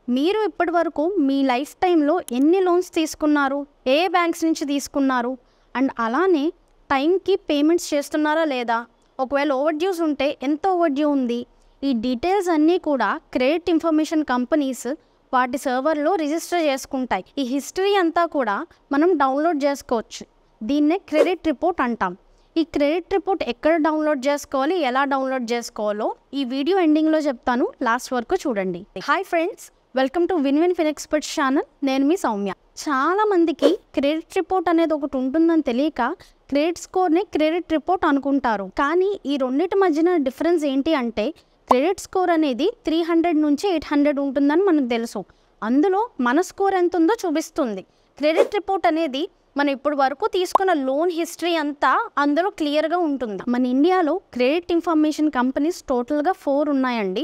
మీరు ఇప్పటివరకు మీ లైఫ్ టైంలో ఎన్ని లోన్స్ తీసుకున్నారు, ఏ బ్యాంక్స్ నుంచి తీసుకున్నారు, అండ్ అలానే టైంకి పేమెంట్స్ చేస్తున్నారా లేదా, ఒకవేళ ఓవర్ డ్యూస్ ఉంటే ఎంత ఓవర్ డ్యూ ఉంది, ఈ డీటెయిల్స్ అన్నీ కూడా క్రెడిట్ ఇన్ఫర్మేషన్ కంపెనీస్ వాటి సర్వర్లో రిజిస్టర్ చేసుకుంటాయి. ఈ హిస్టరీ అంతా కూడా మనం డౌన్లోడ్ చేసుకోవచ్చు. దీన్నే క్రెడిట్ రిపోర్ట్ అంటాం. ఈ క్రెడిట్ రిపోర్ట్ ఎక్కడ డౌన్లోడ్ చేసుకోవాలి, ఎలా డౌన్లోడ్ చేసుకోవాలో ఈ వీడియో ఎండింగ్లో చెప్తాను, లాస్ట్ వరకు చూడండి. Hi friends, welcome to win win finexperts channel. నేను మీ సౌమ్య. చాలా మందికి క్రెడిట్ రిపోర్ట్ అనేది ఒకటి ఉంటుందని తెలియక క్రెడిట్ స్కోర్ని క్రెడిట్ రిపోర్ట్ అనుకుంటారు. కానీ ఈ రెండింటి మధ్యన డిఫరెన్స్ ఏంటి అంటే, క్రెడిట్ స్కోర్ అనేది 300 నుంచి 800 ఉంటుందని మనకు తెలుసు. అందులో మన స్కోర్ ఎంత ఉందో చూపిస్తుంది. క్రెడిట్ రిపోర్ట్ అనేది మనం ఇప్పుడు వరకు తీసుకున్న లోన్ హిస్టరీ అంతా అందులో క్లియర్గా ఉంటుంది. మన ఇండియాలో క్రెడిట్ ఇన్ఫర్మేషన్ కంపెనీస్ టోటల్గా 4 ఉన్నాయండి.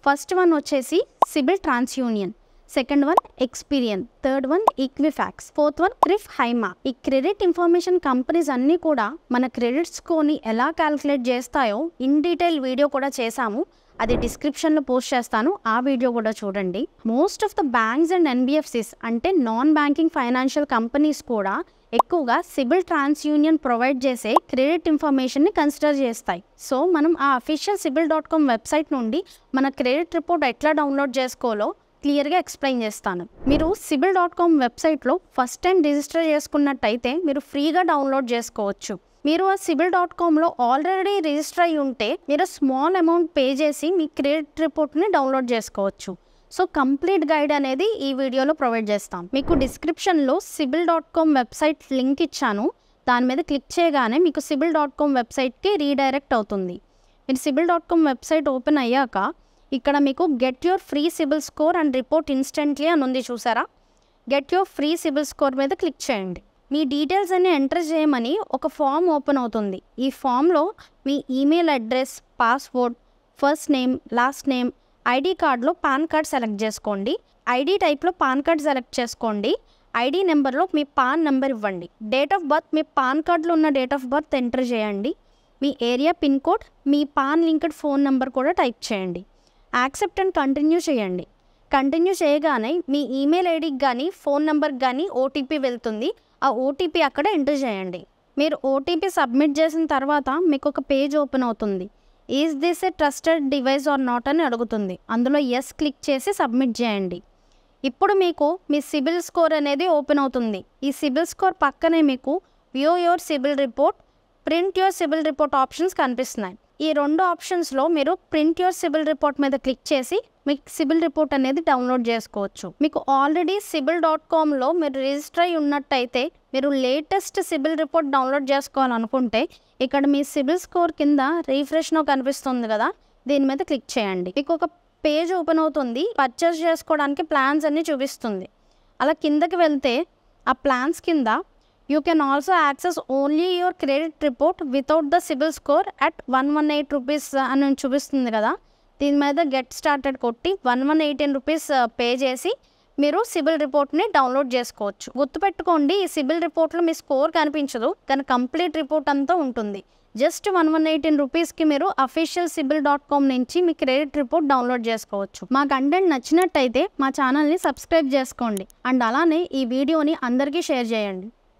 ఫస్ట్ వన్ వచ్చేసి CIBIL TransUnion, second one Experian, third one Equifax, fourth one CRIF హైమా. ఈ క్రెడిట్ ఇన్ఫర్మేషన్ కంపెనీస్ అన్నీ కూడా మన క్రెడిట్ స్కోర్ని ఎలా క్యాల్కులేట్ చేస్తాయో ఇన్ డీటెయిల్ వీడియో కూడా చేశాము. అది డిస్క్రిప్షన్లో పోస్ట్ చేస్తాను, ఆ వీడియో కూడా చూడండి. Most of the banks and NBFCs అంటే నాన్ బ్యాంకింగ్ ఫైనాన్షియల్ కంపెనీస్ కూడా ఎక్కువగా సిబిల్ ట్రాన్స్యూనియన్ ప్రొవైడ్ చేసే క్రెడిట్ ఇన్ఫర్మేషన్ని కన్సిడర్ చేస్తాయి. సో మనం ఆ అఫీషియల్ సిబిల్.com వెబ్సైట్ నుండి మన క్రెడిట్ రిపోర్ట్ ఎట్లా డౌన్లోడ్ చేసుకోవాలో క్లియర్గా ఎక్స్ప్లెయిన్ చేస్తాను. మీరు సిబిల్.com వెబ్సైట్లో ఫస్ట్ టైం రిజిస్టర్ చేసుకున్నట్టయితే మీరు ఫ్రీగా డౌన్లోడ్ చేసుకోవచ్చు. మీరు ఆ సిబిల్.comలో ఆల్రెడీ రిజిస్టర్ అయ్యి ఉంటే మీరు స్మాల్ అమౌంట్ పే చేసి మీ క్రెడిట్ రిపోర్ట్ని డౌన్లోడ్ చేసుకోవచ్చు. సో కంప్లీట్ గైడ్ అనేది ఈ వీడియోలో ప్రొవైడ్ చేస్తాం. మీకు డిస్క్రిప్షన్లో సిబిల్.com వెబ్సైట్ లింక్ ఇచ్చాను. దాని మీద క్లిక్ చేయగానే మీకు సిబిల్.com వెబ్సైట్కి రీడైరెక్ట్ అవుతుంది. మీరు సిబిల్.com వెబ్సైట్ ఓపెన్ అయ్యాక ఇక్కడ మీకు get your free CIBIL score and report instantly అని ఉంది, చూసారా? Get your free CIBIL score మీద క్లిక్ చేయండి. మీ డీటెయిల్స్ అన్ని ఎంటర్ చేయమని ఒక ఫామ్ ఓపెన్ అవుతుంది. ఈ ఫామ్లో మీ email address, password, first name, last name, ID కార్డ్లో పాన్ కార్డ్ సెలెక్ట్ చేసుకోండి. ఐడి టైప్లో పాన్ కార్డ్ సెలెక్ట్ చేసుకోండి. ఐడి నెంబర్లో మీ పాన్ నెంబర్ ఇవ్వండి. డేట్ ఆఫ్ బర్త్ మీ పాన్ కార్డ్లో ఉన్న డేట్ ఆఫ్ బర్త్ ఎంటర్ చేయండి. మీ ఏరియా పిన్ కోడ్, మీ పాన్ లింక్డ్ ఫోన్ నెంబర్ కూడా టైప్ చేయండి. యాక్సెప్ట్ అండ్ కంటిన్యూ చేయండి. కంటిన్యూ చేయగానే మీ ఈమెయిల్ ఐడికి కానీ ఫోన్ నెంబర్కి కానీ ఓటీపీ వెళ్తుంది. ఆ ఓటీపీ అక్కడ ఎంటర్ చేయండి. మీరు ఓటీపీ సబ్మిట్ చేసిన తర్వాత మీకు ఒక పేజ్ ఓపెన్ అవుతుంది. Is this A trusted device are not అని అడుగుతుంది. అందులో ఎస్ క్లిక్ చేసి సబ్మిట్ చేయండి. ఇప్పుడు మీకు మీ సిబిల్ స్కోర్ అనేది ఓపెన్ అవుతుంది. ఈ సిబిల్ స్కోర్ పక్కనే మీకు view your CIBIL report, print your CIBIL report options కనిపిస్తున్నాయి. ఈ 2 ఆప్షన్స్లో మీరు ప్రింట్ యువర్ సిబిల్ రిపోర్ట్ మీద క్లిక్ చేసి మీకు సిబిల్ రిపోర్ట్ అనేది డౌన్లోడ్ చేసుకోవచ్చు. మీకు ఆల్రెడీ సిబిల్.comలో మీరు రిజిస్టర్ అయి ఉన్నట్టయితే మీరు లేటెస్ట్ సిబిల్ రిపోర్ట్ డౌన్లోడ్ చేసుకోవాలనుకుంటే ఇక్కడ మీ సిబిల్ స్కోర్ కింద రీఫ్రెష్నో కనిపిస్తుంది కదా, దీని మీద క్లిక్ చేయండి. మీకు ఒక పేజ్ ఓపెన్ అవుతుంది. పర్చేస్ చేసుకోవడానికి ప్లాన్స్ అన్నీ చూపిస్తుంది. అలా కిందకి వెళ్తే ఆ ప్లాన్స్ కింద you can also access only your credit report without the CIBIL score at 118 rupees అని చూపిస్తుంది కదా, దీని మీద గెట్ స్టార్టెడ్ కొట్టి 118 రూపీస్ పే చేసి మీరు సిబిల్ రిపోర్ట్ని డౌన్లోడ్ చేసుకోవచ్చు. గుర్తుపెట్టుకోండి, ఈ సిబిల్ రిపోర్ట్లో మీ స్కోర్ కనిపించదు, కానీ కంప్లీట్ రిపోర్ట్ అంతా ఉంటుంది. జస్ట్ 118 రూపీస్కి మీరు అఫీషియల్ సిబిల్.com నుంచి మీ క్రెడిట్ రిపోర్ట్ డౌన్లోడ్ చేసుకోవచ్చు. మా కంటెంట్ నచ్చినట్టయితే మా ఛానల్ని సబ్స్క్రైబ్ చేసుకోండి అండ్ అలానే ఈ వీడియోని అందరికీ షేర్ చేయండి.